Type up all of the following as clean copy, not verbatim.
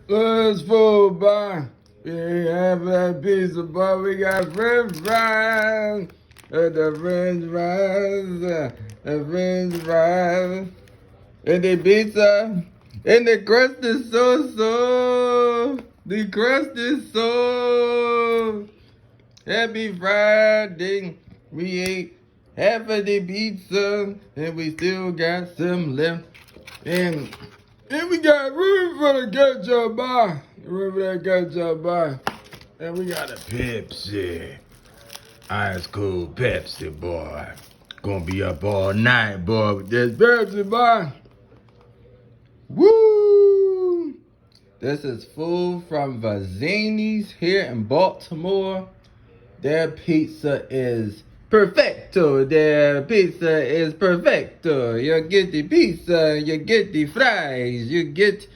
Let's food, boy. We have that pizza, boy. We got french fries. The french fries. The french fries. And the pizza. And the crust is so. The crust is so. Happy Friday. We ate half of the pizza. And we still got some left. And we got room for the ketchup bar. Room for that ketchup bar. And we got a Pepsi. Ice cold Pepsi, boy. Gonna be up all night, boy, with this Pepsi, boy. Woo! This is food from Vazzini's here in Baltimore. Their pizza is perfecto. Their pizza is perfecto. You get the pizza, you get the fries, you get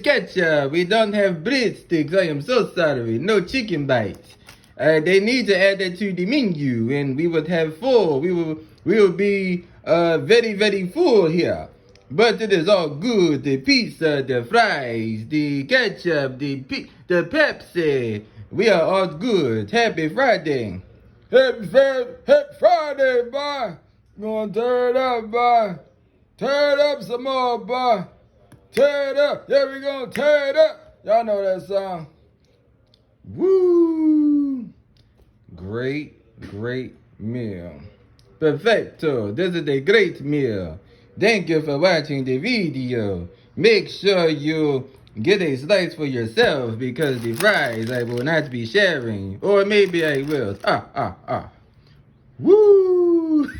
ketchup. We don't have breadsticks. I am so sorry. No chicken bites. They need to add that to the menu, and we would have full. We will be very very full here. But it is all good. The pizza, the fries, the ketchup, the Pepsi. We are all good. Happy Friday. Happy Friday, boy. Gonna tear it up, boy. Tear it up some more, boy. Tear it up. Yeah, we gonna tear it up. Y'all know that song. Woo. Great meal. Perfecto. This is a great meal. Thank you for watching the video. Make sure you get a slice for yourself because the fries I will not be sharing. Or maybe I will. Woo!